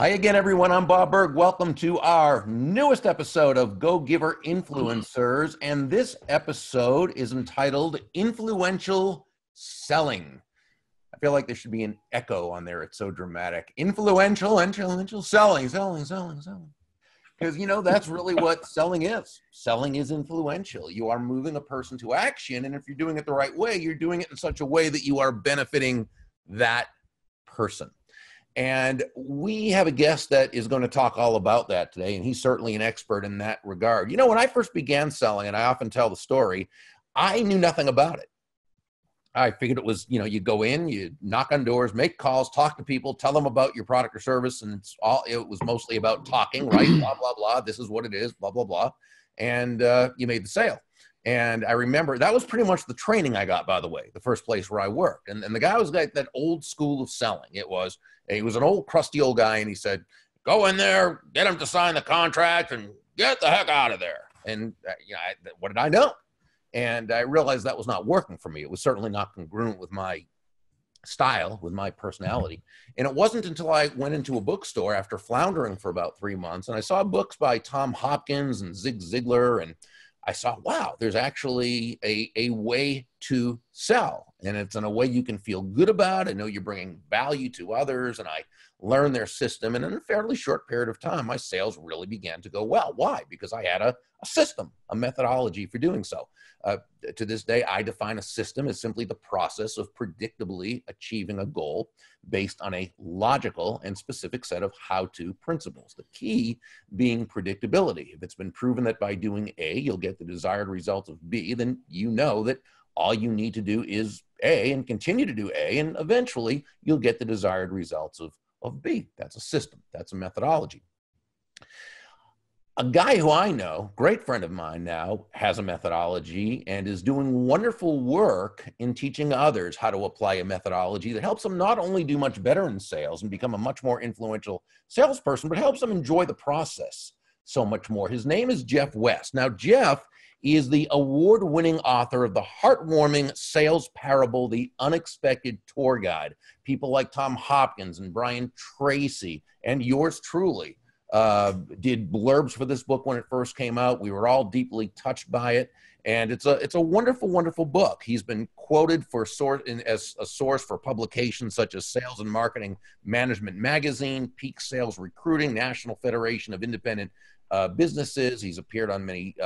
Hi again, everyone. I'm Bob Burg. Welcome to our newest episode of Go Giver Influencers. And this episode is entitled Influential Selling. I feel like there should be an echo on there. It's so dramatic. Influential selling. Because, you know, that's really what selling is. Selling is influential. You are moving a person to action. And if you're doing it the right way, you're doing it in such a way that you are benefiting that person. And we have a guest that is going to talk all about that today, and he's certainly an expert in that regard. You know, when I first began selling, and I often tell the story, I knew nothing about it. I figured it was, you know, you go in, you knock on doors, make calls, talk to people, tell them about your product or service, and it was mostly about talking, right? Blah, blah, blah. This is what it is, blah, blah, blah. And you made the sale. And I remember that was pretty much the training I got, by the way, the first place where I worked. And the guy was like that old school of selling. He was an old, crusty old guy, and he said, go in there, get him to sign the contract, and get the heck out of there. And what did I know? And I realized that was not working for me. It was certainly not congruent with my style, with my personality. And it wasn't until I went into a bookstore after floundering for about 3 months, and I saw books by Tom Hopkins and Zig Ziglar, and I saw, wow, there's actually a way to sell, and it's in a way you can feel good about. I know you're bringing value to others, and I learned their system, and in a fairly short period of time, my sales really began to go well. Why? Because I had a system, a methodology for doing so. To this day, I define a system as simply the process of predictably achieving a goal based on a logical and specific set of how-to principles. The key being predictability. If it's been proven that by doing A, you'll get the desired result of B, then you know that all you need to do is A and continue to do A, and eventually you'll get the desired results of B. That's a system. That's a methodology. A guy who I know, great friend of mine now, has a methodology and is doing wonderful work in teaching others how to apply a methodology that helps them not only do much better in sales and become a much more influential salesperson, but helps them enjoy the process so much more. His name is Jeff West. Now, Jeff is the award-winning author of the heartwarming sales parable, The Unexpected Tour Guide. People like Tom Hopkins and Brian Tracy and yours truly did blurbs for this book when it first came out. We were all deeply touched by it, and it's a wonderful, wonderful book. He's been quoted as a source for publications such as Sales and Marketing Management Magazine, Peak Sales Recruiting, National Federation of Independent Businesses. He's appeared on many.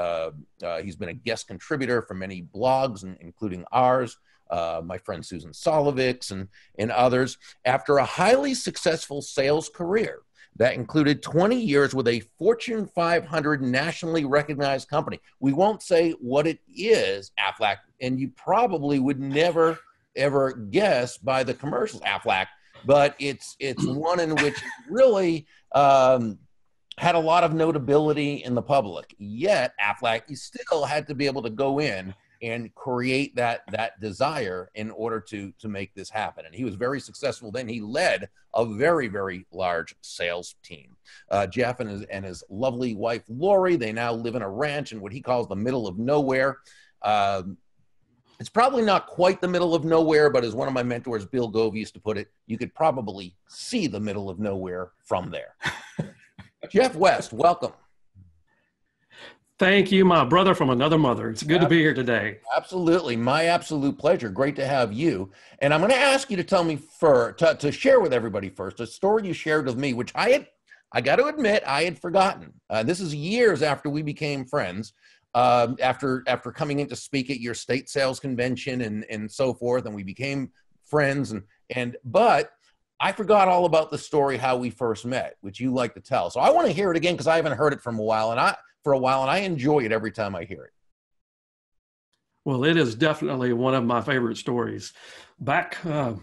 He's been a guest contributor for many blogs, including ours. My friend Susan Solovik's and others. After a highly successful sales career that included 20 years with a Fortune 500 nationally recognized company. We won't say what it is, Aflac, and you probably would never, ever guess by the commercials, Aflac, but it's one in which really had a lot of notability in the public. Yet, Aflac, you still had to be able to go in and create that desire in order to make this happen. And he was very successful. Then he led a very, very large sales team. Jeff and his lovely wife, Lori, they now live in a ranch in what he calls the middle of nowhere. It's probably not quite the middle of nowhere, but as one of my mentors, Bill Gove, used to put it, you could probably see the middle of nowhere from there. Jeff West, welcome. Thank you, my brother from another mother. It's good to be here today. Absolutely. My absolute pleasure. Great to have you. And I'm going to ask you to tell me to share with everybody first a story you shared with me, which I got to admit, I had forgotten. This is years after we became friends, after coming in to speak at your state sales convention and so forth. And we became friends but I forgot all about the story, how we first met, which you like to tell. So I want to hear it again because I haven't heard it for a while, and I enjoy it every time I hear it. Well, it is definitely one of my favorite stories. Back, let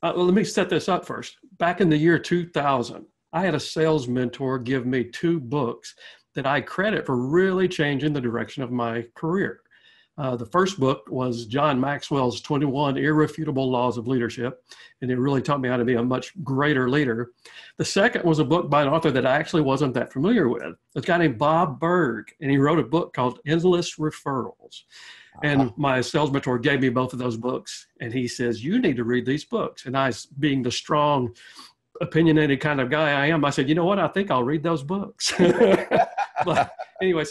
me set this up first. Back in the year 2000, I had a sales mentor give me 2 books that I credit for really changing the direction of my career. The first book was John Maxwell's 21 Irrefutable Laws of Leadership, and it really taught me how to be a much greater leader. The second was a book by an author that I actually wasn't that familiar with. It's a guy named Bob Burg, and he wrote a book called Endless Referrals. And my sales mentor gave me both of those books, and he says, you need to read these books. And I, being the strong opinionated kind of guy I am, I said, you know what? I think I'll read those books. But anyway,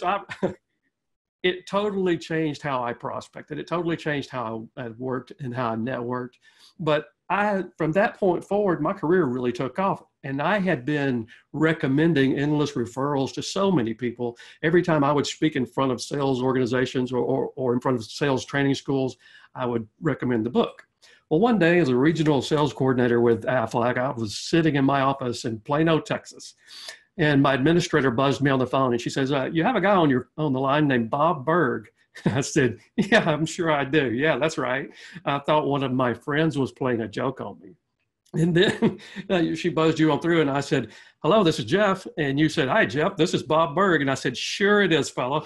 it totally changed how I prospected. It totally changed how I worked and how I networked. But from that point forward, my career really took off. And I had been recommending endless referrals to so many people. Every time I would speak in front of sales organizations or in front of sales training schools, I would recommend the book. Well, one day as a regional sales coordinator with Aflac, I was sitting in my office in Plano, Texas. And my administrator buzzed me on the phone and she says, you have a guy on the line named Bob Burg. I said, yeah, I'm sure I do. Yeah, that's right. I thought one of my friends was playing a joke on me. And then she buzzed you on through and I said, hello, this is Jeff. And you said, hi, Jeff, this is Bob Burg. And I said, sure it is, fella.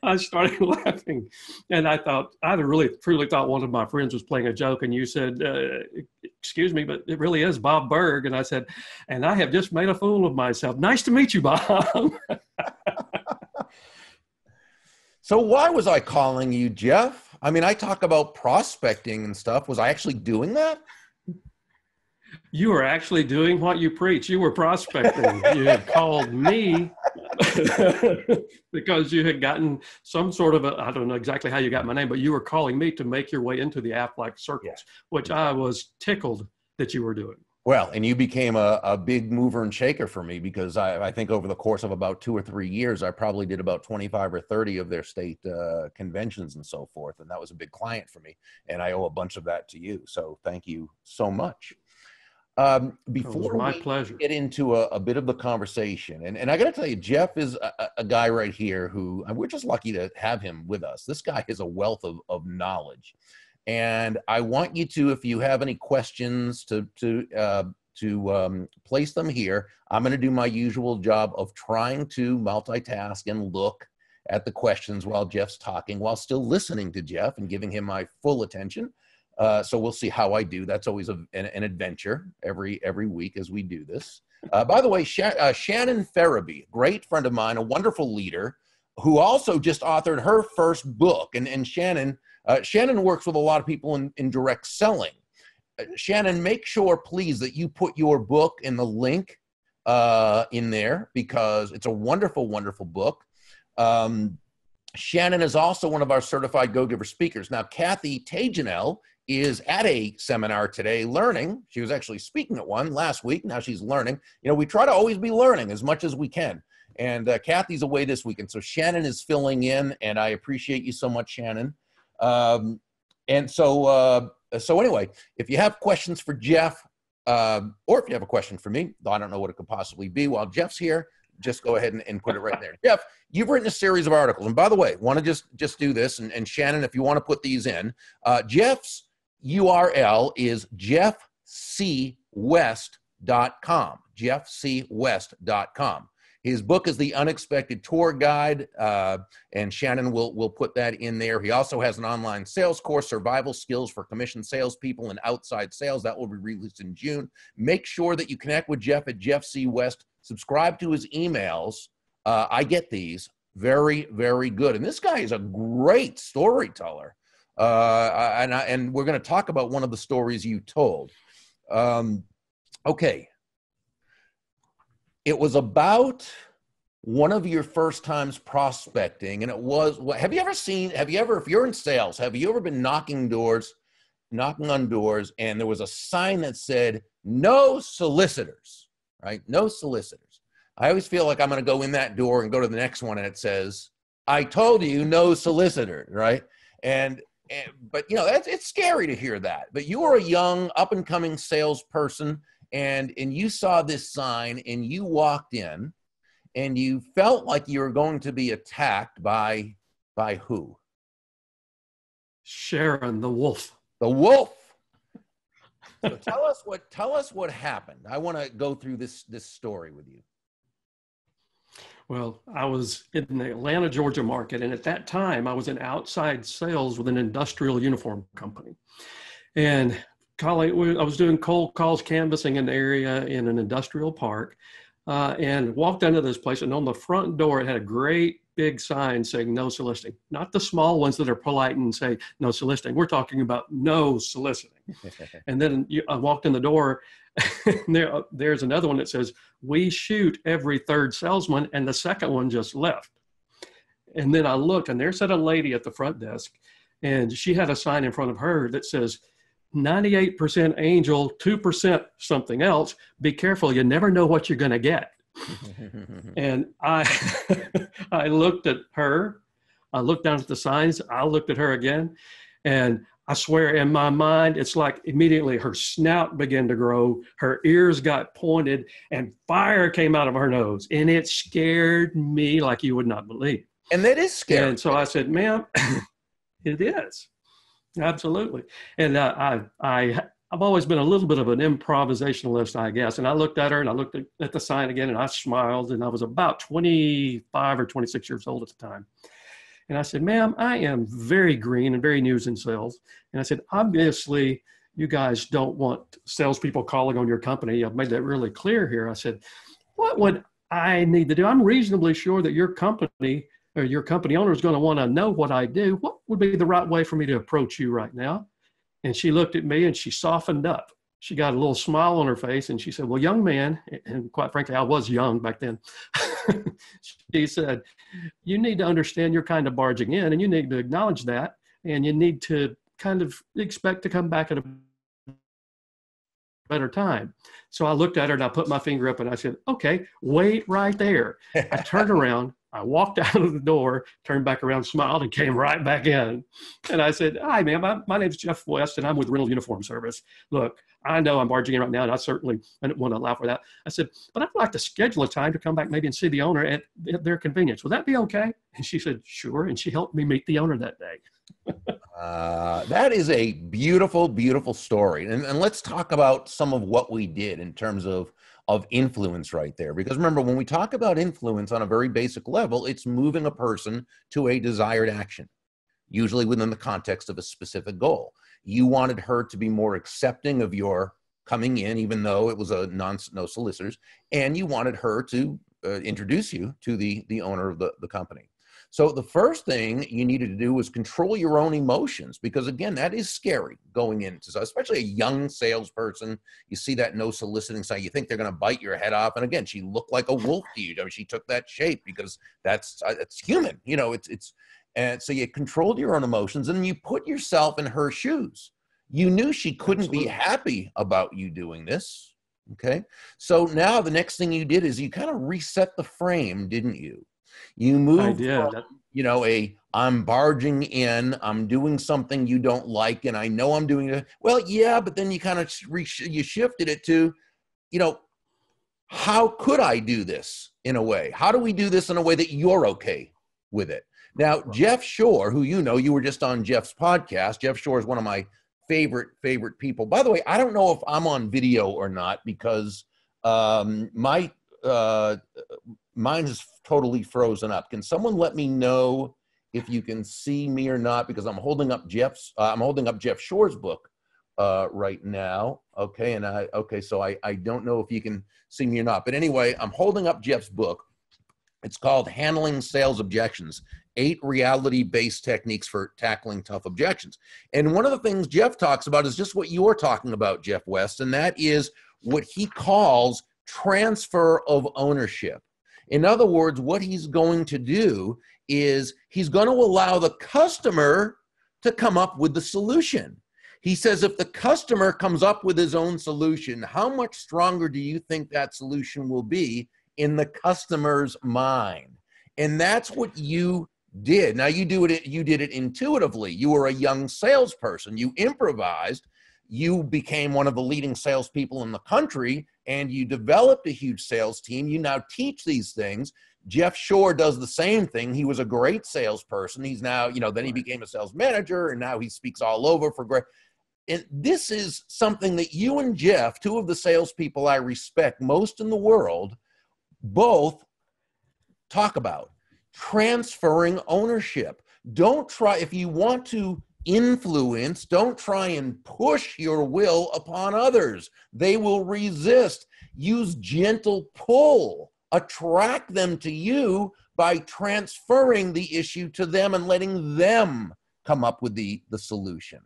I started laughing. And I really truly thought one of my friends was playing a joke. And you said, excuse me, but it really is Bob Burg. And I said, and I have just made a fool of myself. Nice to meet you, Bob. So why was I calling you, Jeff? I mean, I talk about prospecting and stuff. Was I actually doing that? You were actually doing what you preach. You were prospecting. You had called me because you had gotten some sort of I don't know exactly how you got my name, but you were calling me to make your way into the Aflac circles, which I was tickled that you were doing. Well, and you became a big mover and shaker for me because I think over the course of about 2 or 3 years, I probably did about 25 or 30 of their state conventions and so forth. And that was a big client for me. And I owe a bunch of that to you. So thank you so much. Before we get into a bit of the conversation, and I got to tell you, Jeff is a guy right here who we're just lucky to have him with us. This guy is a wealth of knowledge. And I want you to, if you have any questions, to place them here. I'm going to do my usual job of trying to multitask and look at the questions while Jeff's talking, while still listening to Jeff and giving him my full attention. So we'll see how I do. That's always an adventure every week as we do this. By the way, Shannon Farabee, great friend of mine, a wonderful leader, who also just authored her first book. And Shannon works with a lot of people in direct selling. Shannon, make sure, please, that you put your book in the link in there because it's a wonderful, wonderful book. Shannon is also one of our certified Go-Giver speakers. Now, Kathy Tajanel is at a seminar today learning. She was actually speaking at one last week. Now she's learning. You know, we try to always be learning as much as we can. And Kathy's away this weekend. So Shannon is filling in, and I appreciate you so much, Shannon. And so anyway, if you have questions for Jeff, or if you have a question for me, though I don't know what it could possibly be while Jeff's here, just go ahead and put it right there. Jeff, you've written a series of articles. And by the way, want to just do this. And Shannon, if you want to put these in, Jeff's URL is jeffcwest.com, jeffcwest.com. His book is The Unexpected Tour Guide, and Shannon will put that in there. He also has an online sales course, Survival Skills for Commission Salespeople and Outside Sales. That will be released in June. Make sure that you connect with Jeff at Jeff C. West. Subscribe to his emails. I get these. Very, very good. And this guy is a great storyteller. And we're going to talk about one of the stories you told. Okay. It was about one of your first times prospecting, and it was, if you're in sales, have you ever been knocking on doors, and there was a sign that said, no solicitors, right? No solicitors. I always feel like I'm going to go in that door and go to the next one, and it says, I told you, no solicitor, right? But you know, it's scary to hear that. But you were a young, up-and-coming salesperson, and you saw this sign, and you walked in, and you felt like you were going to be attacked by who? Sharon, the wolf. The wolf. So tell us what happened. I want to go through this story with you. Well, I was in the Atlanta, Georgia market, and at that time, I was in outside sales with an industrial uniform company. And I was doing cold calls, canvassing an area in an industrial park, and walked into this place, and on the front door, it had a great big sign saying no soliciting. Not the small ones that are polite and say no soliciting. We're talking about no soliciting. And then I walked in the door, and there's another one that says, we shoot every third salesman, and the second one just left. And then I looked, and there sat a lady at the front desk, and she had a sign in front of her that says, 98% angel, 2% something else. Be careful. You never know what you're going to get. And I looked at her. I looked down at the signs. I looked at her again. And I swear in my mind, it's like immediately her snout began to grow. Her ears got pointed and fire came out of her nose. And it scared me like you would not believe. And that is scary. And so I said, ma'am, it is. Absolutely. And I've always been a little bit of an improvisationalist, I guess. And I looked at her and I looked at the sign again and I smiled, and I was about 25 or 26 years old at the time. And I said, ma'am, I am very green and very new in sales. And I said, obviously, you guys don't want salespeople calling on your company. I've made that really clear here. I said, what would I need to do? I'm reasonably sure that your company or your company owner is going to want to know what I do. What would be the right way for me to approach you right now? And she looked at me and she softened up. She got a little smile on her face and she said, well, young man, and quite frankly, I was young back then. She said, you need to understand you're kind of barging in, and you need to acknowledge that. And you need to kind of expect to come back at a better time. So I looked at her and I put my finger up and I said, okay, wait right there. I turned around. I walked out of the door, turned back around, smiled, and came right back in. And I said, hi, ma'am, my name's Jeff West, and I'm with Rental Uniform Service. Look, I know I'm barging in right now, and I didn't want to allow for that. I said, but I'd like to schedule a time to come back maybe and see the owner at their convenience. Will that be okay? And she said, sure. And she helped me meet the owner that day. That is a beautiful, beautiful story. And let's talk about some of what we did in terms of influence right there. Because remember, when we talk about influence on a very basic level, it's moving a person to a desired action, usually within the context of a specific goal. You wanted her to be more accepting of your coming in, even though it was no solicitors, and you wanted her to introduce you to the owner of the company. So the first thing you needed to do was control your own emotions, because again, that is scary going into, especially a young salesperson. You see that no soliciting sign, you think they're going to bite your head off. And again, she looked like a wolf to you. I mean, she took that shape because it's human, and so you controlled your own emotions and you put yourself in her shoes. You knew she couldn't Absolutely. be happy about you doing this. Okay. So now the next thing you did is you kind of reset the frame, didn't you? You moved from, I'm barging in, I'm doing something you don't like, and I know I'm doing it. Well, yeah, but then you kind of you shifted it to, how could I do this in a way? How do we do this in a way that you're okay with it? Now, Jeff Shore, who you were just on Jeff's podcast. Jeff Shore is one of my favorite people. By the way, I don't know if I'm on video or not because mine is totally frozen up. Can someone let me know if you can see me or not? Because I'm holding up Jeff Shore's book right now. Okay, so I don't know if you can see me or not. But anyway, I'm holding up Jeff's book. It's called Handling Sales Objections: 8 Reality-Based Techniques for Tackling Tough Objections. And one of the things Jeff talks about is just what you're talking about, Jeff West, and that is what he calls transfer of ownership. In other words, what he's going to do is he's going to allow the customer to come up with the solution. He says if the customer comes up with his own solution, how much stronger do you think that solution will be in the customer's mind? And that's what you did. Now you did it intuitively. You were a young salesperson. You improvised. You became one of the leading salespeople in the country, and you developed a huge sales team. You now teach these things. Jeff Shore does the same thing. He was a great salesperson. He's now, then he became a sales manager, and now he speaks all over for great. And this is something that you and Jeff, two of the salespeople I respect most in the world, both talk about. Transferring ownership. Don't try, if you want to influence, don't try and push your will upon others. They will resist. Use gentle pull. Attract them to you by transferring the issue to them and letting them come up with the solution.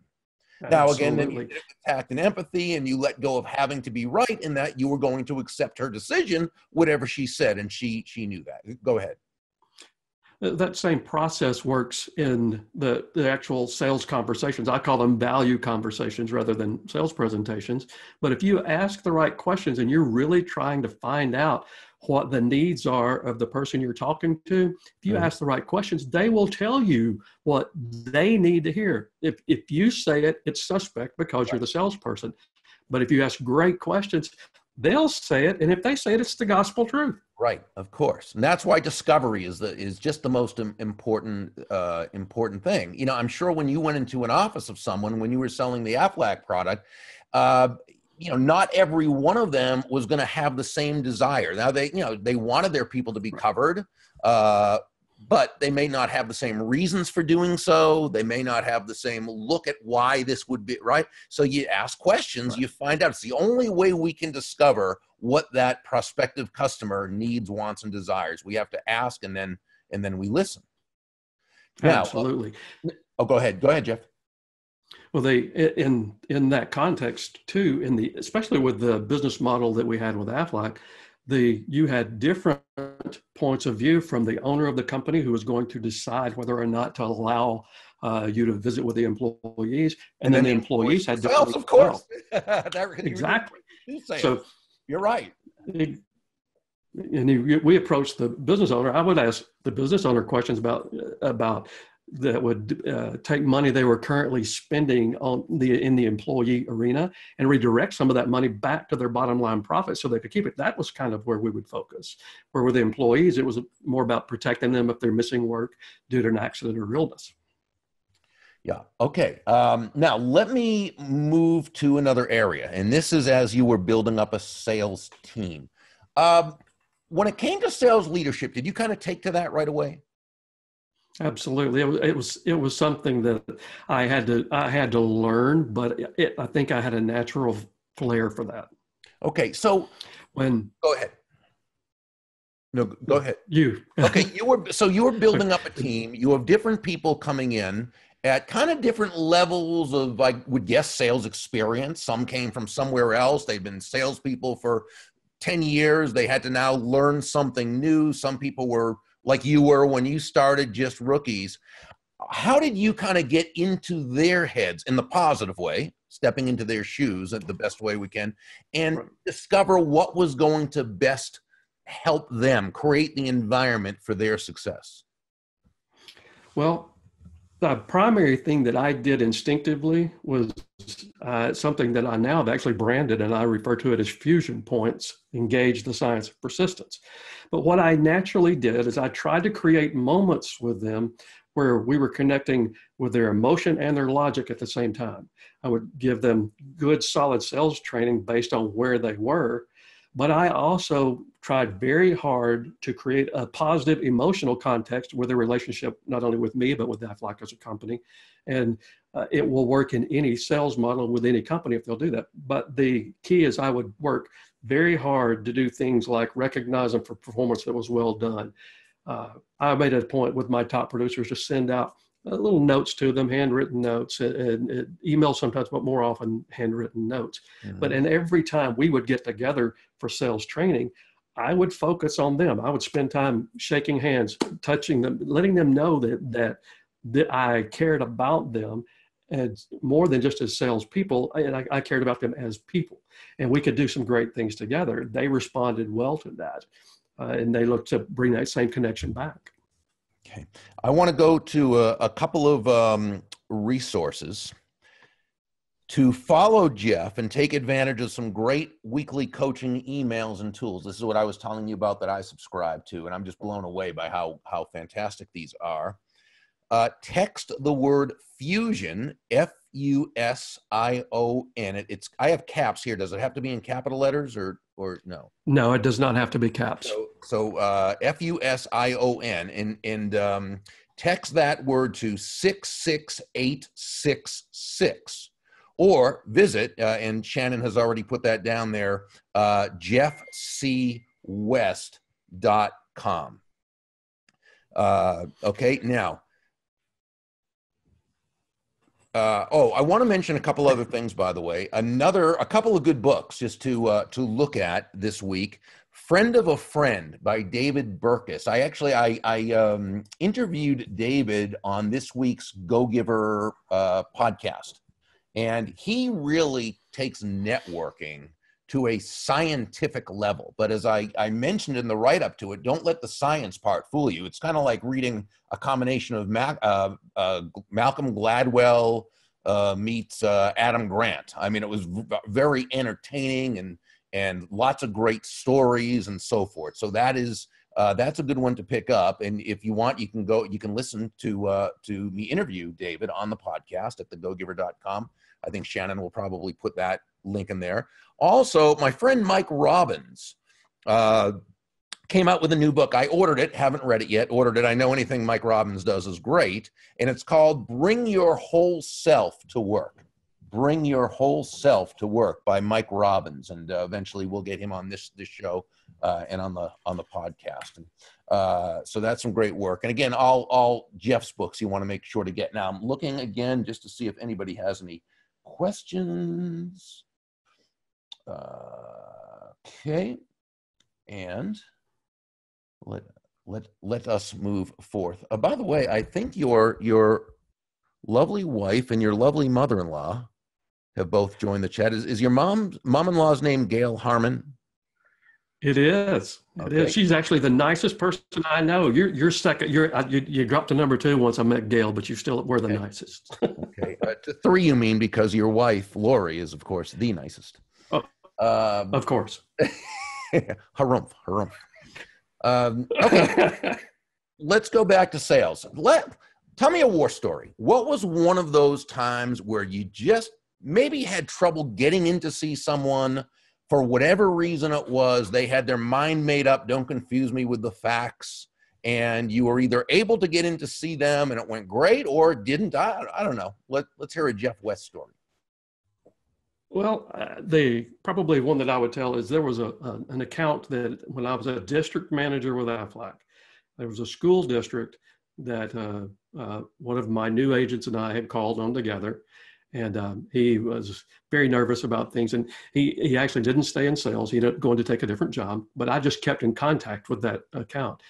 Now, again, then you Absolutely. did it with tact and empathy, and you let go of having to be right in that you were going to accept her decision, whatever she said, and she knew that. Go ahead. That same process works in the actual sales conversations. I call them value conversations rather than sales presentations. But if you ask the right questions and you're really trying to find out what the needs are of the person you're talking to, if you ask the right questions, they will tell you what they need to hear. If you say it, it's suspect because you're the salesperson. But if you ask great questions, they'll say it. And if they say it, it's the gospel truth. Right, of course, and that's why discovery is just the most important thing. You know, I'm sure when you went into an office of someone when you were selling the Aflac product, you know, not every one of them was going to have the same desire. Now they wanted their people to be covered, but they may not have the same reasons for doing so. They may not have the same look at why this would be right. So you ask questions, you find out. It's the only way we can discover what that prospective customer needs, wants, and desires. We have to ask, and then we listen. Now, Absolutely. Go ahead, Jeff. Well, they in that context too, especially with the business model that we had with Aflac, you had different points of view from the owner of the company who was going to decide whether or not to allow you to visit with the employees, and then the employees had themselves, of course. Exactly. So you're right. And we approached the business owner. I would ask the business owner questions about that would take money they were currently spending in the employee arena and redirect some of that money back to their bottom line profit so they could keep it. That was kind of where we would focus. Where with the employees, it was more about protecting them if they're missing work due to an accident or illness. Yeah. Okay. Now let me move to another area, and this is as you were building up a sales team. When it came to sales leadership, did you kind of take to that right away? Absolutely. It was something that I had to learn, but I think I had a natural flair for that. Okay. So go ahead. No, go ahead. Okay. You were building up a team. You have different people coming in at kind of different levels of, I would guess, sales experience. Some came from somewhere else. They've been salespeople for 10 years. They had to now learn something new. Some people were like you were when you started, just rookies. How did you kind of get into their heads in the positive way, stepping into their shoes at the best way we can, and discover what was going to best help them create the environment for their success? Well, the primary thing that I did instinctively was something that I now have actually branded, and I refer to it as fusion points, engage the science of persistence. But what I naturally did is I tried to create moments with them where we were connecting with their emotion and their logic at the same time. I would give them good, solid sales training based on where they were. But I also tried very hard to create a positive emotional context with a relationship, not only with me, but with Aflac as a company. And it will work in any sales model with any company if they'll do that. But the key is I would work very hard to do things like recognize them for performance that was well done. I made a point with my top producers to send out little notes to them, handwritten notes, and emails sometimes, but more often handwritten notes. Mm-hmm. But and every time we would get together for sales training, I would focus on them. I would spend time shaking hands, touching them, letting them know that I cared about them, and more than just as salespeople, and I cared about them as people. And we could do some great things together. They responded well to that, and they looked to bring that same connection back. Okay. I want to go to a couple of resources to follow Jeff and take advantage of some great weekly coaching emails and tools. This is what I was telling you about that I subscribe to, and I'm just blown away by how fantastic these are. Text the word fusion, F-U-S-I-O-N. I have caps here. Does it have to be in capital letters or no? No, it does not have to be caps. So F-U-S-I-O-N, and text that word to 66866, or visit, and Shannon has already put that down there, jeffcwest.com. Okay, now, I want to mention a couple other things, by the way. A couple of good books just to look at this week. Friend of a Friend by David Burkus. I interviewed David on this week's Go Giver podcast, and he really takes networking to a scientific level. But as I mentioned in the write-up to it, don't let the science part fool you. It's kind of like reading a combination of Malcolm Gladwell meets Adam Grant. I mean, it was very entertaining and lots of great stories and so forth. So that's a good one to pick up. And if you want, you can listen to me interview David on the podcast at thegogiver.com. I think Shannon will probably put that link in there. Also, my friend Mike Robbins came out with a new book. I ordered it, haven't read it yet, ordered it. I know anything Mike Robbins does is great. And it's called Bring Your Whole Self to Work. Bring Your Whole Self to Work by Mike Robbins. And eventually we'll get him on this show and on the podcast. And, so that's some great work. And again, all Jeff's books you want to make sure to get. Now I'm looking again just to see if anybody has any questions. Okay. And let us move forth. By the way, I think your lovely wife and your lovely mother-in-law have both joined the chat. Is your mom-in-law's name Gail Harmon? It is. Okay. It is. She's actually the nicest person I know. You're second. You dropped to number 2 once I met Gail, but you still were the nicest. Okay. To 3, you mean, because your wife Lori is, of course, the nicest. Oh, of course. Harumph. Okay. Let's go back to sales. Tell me a war story. What was one of those times where you just maybe had trouble getting in to see someone for whatever reason it was? They had their mind made up, don't confuse me with the facts, and you were either able to get in to see them and it went great or it didn't. I don't know. Let's hear a Jeff West story. Well, probably one that I would tell is there was an account that when I was a district manager with Aflac, there was a school district that one of my new agents and I had called on together. And he was very nervous about things. And he actually didn't stay in sales. He ended up going to take a different job. But I just kept in contact with that account.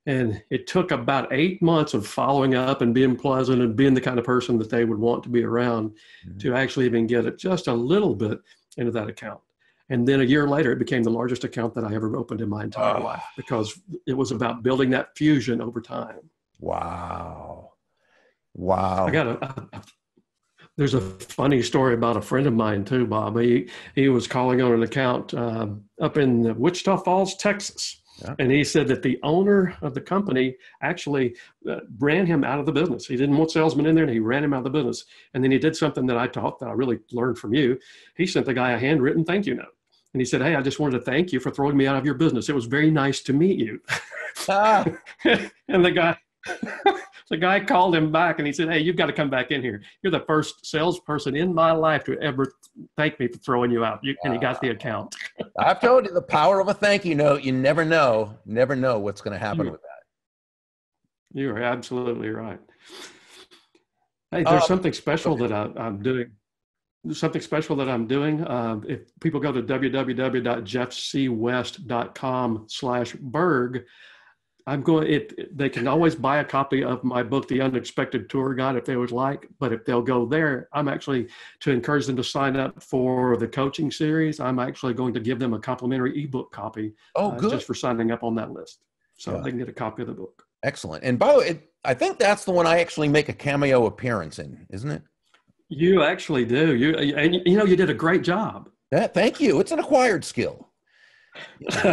And it took about 8 months of following up and being pleasant and being the kind of person that they would want to be around to actually even get it just a little bit into that account. And then a year later, it became the largest account that I ever opened in my entire life because it was about building that fusion over time. Wow. There's a funny story about a friend of mine too, Bob. He was calling on an account up in Wichita Falls, Texas. Yeah. And he said that the owner of the company actually ran him out of the business. He didn't want salesmen in there, and he ran him out of the business. And then he did something that I taught that I really learned from you. He sent the guy a handwritten thank you note. And he said, "Hey, I just wanted to thank you for throwing me out of your business. It was very nice to meet you." And the guy called him back and he said, "Hey, you've got to come back in here. You're the first salesperson in my life to ever thank me for throwing you out." And he got the account. I've told you the power of a thank you note. You never know what's going to happen with that. You're absolutely right. Hey, there's something special that I'm doing. There's something special that I'm doing. If people go to www.jeffcwest.com/Burg, they can always buy a copy of my book, The Unexpected Tour Guide, if they would like. But if they'll go there, I'm actually, to encourage them to sign up for the coaching series, I'm actually going to give them a complimentary ebook copy just for signing up on that list. So they can get a copy of the book. Excellent. And by the way, I think that's the one I actually make a cameo appearance in, isn't it? You actually do. You did a great job. Thank you. It's an acquired skill. It's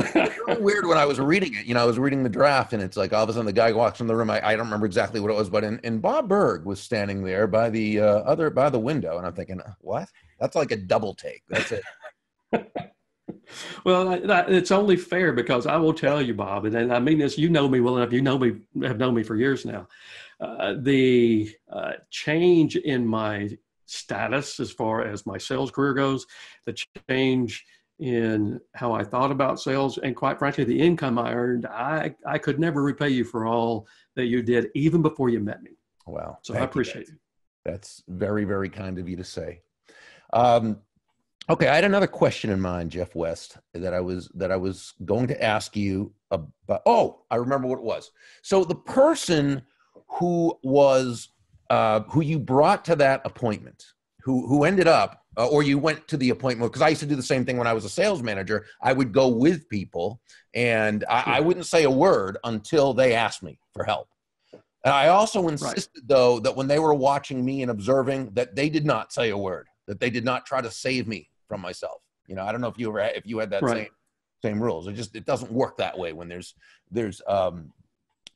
really weird when I was reading it. I was reading the draft, and it's like all of a sudden the guy walks in the room. I don't remember exactly what it was, but and Bob Burg was standing there by the window, and I'm thinking, what? That's like a double take. That's it. Well, it's only fair because I will tell you, Bob, and I mean this. You know me well enough. You have known me for years now. The change in my status as far as my sales career goes, the change in how I thought about sales, and quite frankly, the income I earned, I could never repay you for all that you did, even before you met me. Wow. So I appreciate you. That's very, very kind of you to say. Okay, I had another question in mind, Jeff West, that I was going to ask you about. Oh, I remember what it was. So the person who you brought to that appointment, who ended up, or you went to the appointment, because I used to do the same thing when I was a sales manager. I would go with people, and I wouldn't say a word until they asked me for help. And I also insisted, though, that when they were watching me and observing, that they did not say a word, that they did not try to save me from myself. You know, I don't know if you had that same rules. It doesn't work that way when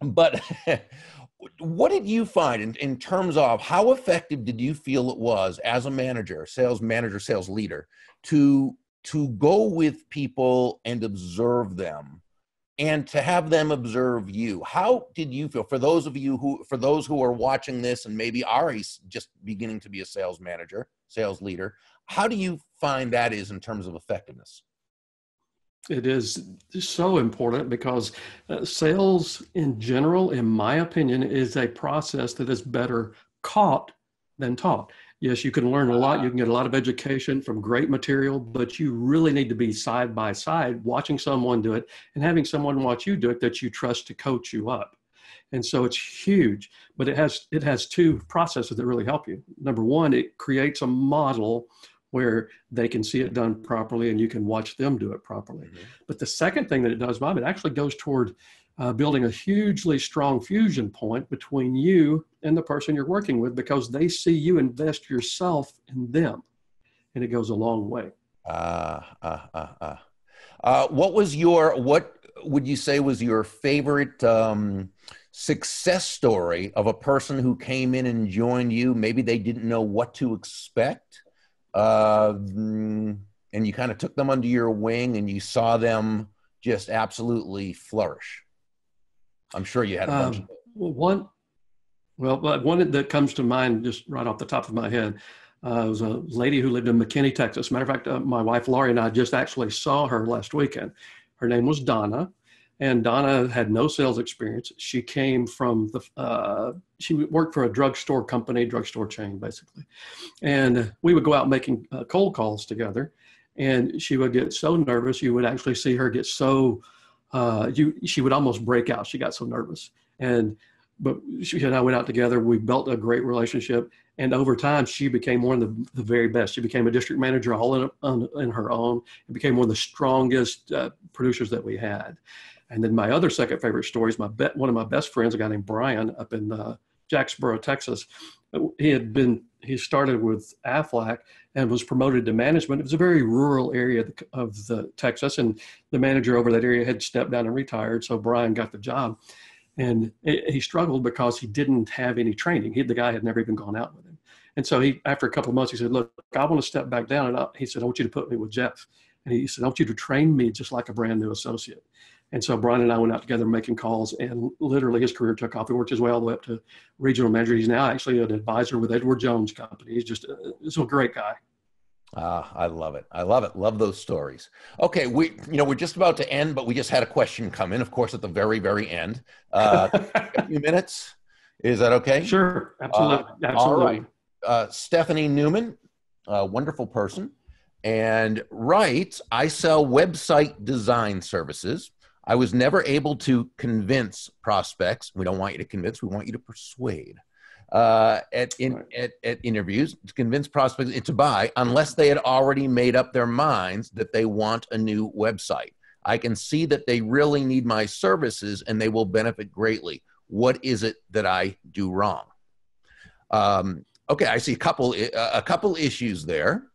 but what did you find in terms of how effective did you feel it was as a manager, sales leader, to go with people and observe them and to have them observe you? How did you feel for those who are watching this and maybe are just beginning to be a sales manager, sales leader? How do you find that is in terms of effectiveness? It is so important because sales in general, in my opinion, is a process that is better caught than taught. Yes, you can learn a lot. You can get a lot of education from great material, but you really need to be side by side watching someone do it and having someone watch you do it that you trust to coach you up. And so it's huge, but it has two processes that really help you. Number one, it creates a model where they can see it done properly and you can watch them do it properly. Mm-hmm. But the second thing that it does, Bob, it actually goes toward building a hugely strong fusion point between you and the person you're working with, because they see you invest yourself in them, and it goes a long way. What would you say was your favorite success story of a person who came in and joined you? Maybe they didn't know what to expect. And you kind of took them under your wing and you saw them just absolutely flourish. I'm sure you had a bunch of one that comes to mind just right off the top of my head was a lady who lived in McKinney, Texas. Matter of fact, my wife, Laurie, and I just actually saw her last weekend. Her name was Donna, and Donna had no sales experience. She came from she worked for a drugstore chain, basically. And we would go out making cold calls together, and she would get so nervous. You would actually see her get so, she would almost break out. She got so nervous. But she and I went out together. We built a great relationship. And over time, she became one of the very best. She became a district manager all in her own, and became one of the strongest producers that we had. And then my other second favorite story is one of my best friends, a guy named Brian up in Jacksboro, Texas. He started with Aflac and was promoted to management. It was a very rural area of Texas, and the manager over that area had stepped down and retired. So Brian got the job, and he struggled because he didn't have any training. The guy had never even gone out with him. And so after a couple of months, he said, "Look, I want to step back down." And he said, "I want you to put me with Jeff." And he said, "I want you to train me just like a brand new associate." And so Brian and I went out together making calls, and literally his career took off. He worked his way all the way up to regional manager. He's now actually an advisor with Edward Jones Company. He's a great guy. I love it. I love it. Love those stories. Okay. We're just about to end, but we just had a question come in, of course, at the very, very end. A few minutes. Is that okay? Sure. Absolutely. All right. Stephanie Newman, a wonderful person, and writes, "I sell website design services. I was never able to convince prospects." We don't want you to convince, we want you to persuade. At interviews, to convince prospects to buy unless they had already made up their minds that they want a new website. I can see that they really need my services and they will benefit greatly. What is it that I do wrong? Okay, I see a couple issues there,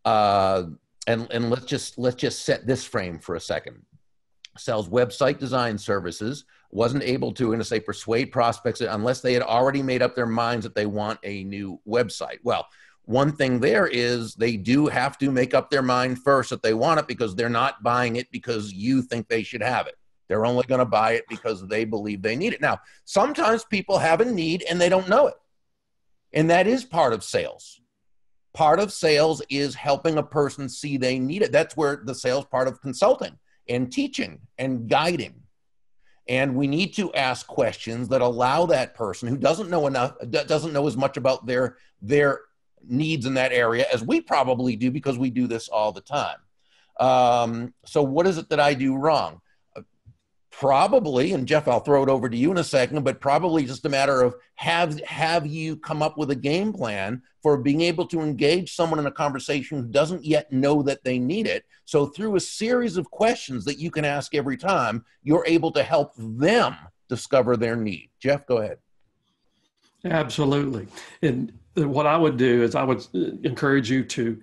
and let's just set this frame for a second. Sells website design services, wasn't able to, going to say, persuade prospects unless they had already made up their minds that they want a new website. Well, one thing there is they do have to make up their mind first that they want it, because they're not buying it because you think they should have it. They're only going to buy it because they believe they need it. Now, sometimes people have a need and they don't know it. And that is part of sales. Part of sales is helping a person see they need it. That's where the sales part of consulting and teaching and guiding. And we need to ask questions that allow that person who doesn't know enough, doesn't know as much about their needs in that area as we probably do, because we do this all the time. So what is it that I do wrong? Probably, and Jeff, I'll throw it over to you in a second, but probably just a matter of have you come up with a game plan for being able to engage someone in a conversation who doesn't yet know that they need it. So through a series of questions that you can ask every time, you're able to help them discover their need. Jeff, go ahead. Absolutely. And what I would do is I would encourage you to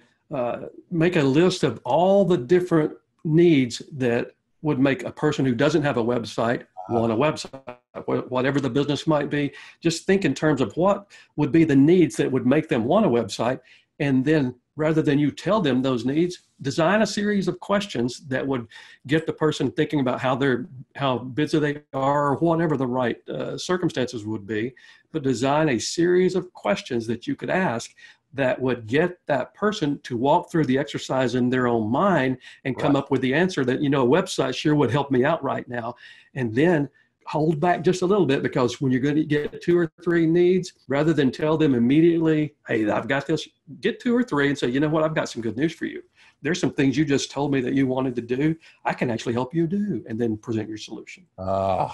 make a list of all the different needs that would make a person who doesn't have a website want a website, whatever the business might be. Just think in terms of what would be the needs that would make them want a website. And then rather than you tell them those needs, design a series of questions that would get the person thinking about how busy they are, or whatever the right circumstances would be. But design a series of questions that you could ask that would get that person to walk through the exercise in their own mind and come up with the answer that, a website sure would help me out right now. And then hold back just a little bit, because when you're going to get 2 or 3 needs, rather than tell them immediately, hey, I've got this, get 2 or 3 and say, you know what, I've got some good news for you. There's some things you just told me that you wanted to do. I can actually help you do, and then present your solution. I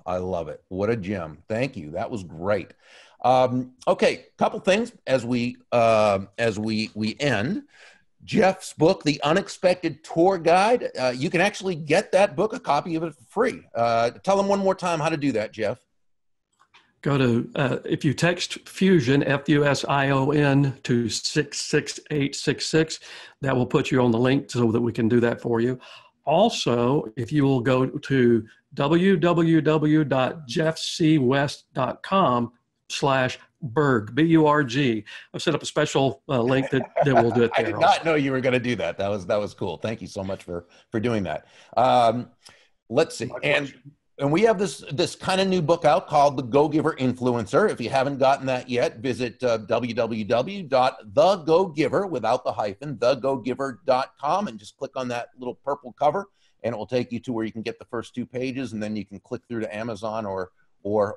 love it. What a gem. Thank you. That was great. Okay, couple things as we end. Jeff's book, The Unexpected Tour Guide. You can actually get that book, a copy of it for free. Tell them one more time how to do that, Jeff. Go to, if you text FUSION, FUSION, to 66866, that will put you on the link so that we can do that for you. Also, if you will go to www.jeffcwest.com/Burg, B-U-R-G. I've set up a special link that will do it there. I did not know you were going to do that. That was cool. Thank you so much for doing that. Let's see. And we have this kind of new book out called The Go-Giver Influencer. If you haven't gotten that yet, visit www.thegogiver, without the hyphen, thegogiver.com, and just click on that little purple cover, and it will take you to where you can get the first 2 pages, and then you can click through to Amazon or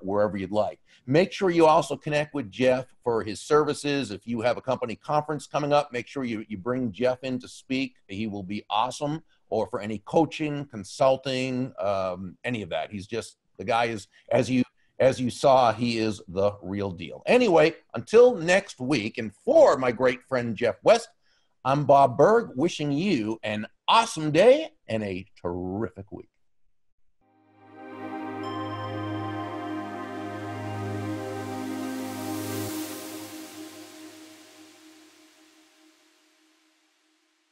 wherever you'd like. Make sure you also connect with Jeff for his services. If you have a company conference coming up, make sure you bring Jeff in to speak. He will be awesome. Or for any coaching, consulting, any of that. He's just, the guy is, as you saw, he is the real deal. Anyway, until next week, and for my great friend Jeff West, I'm Bob Burg, wishing you an awesome day and a terrific week.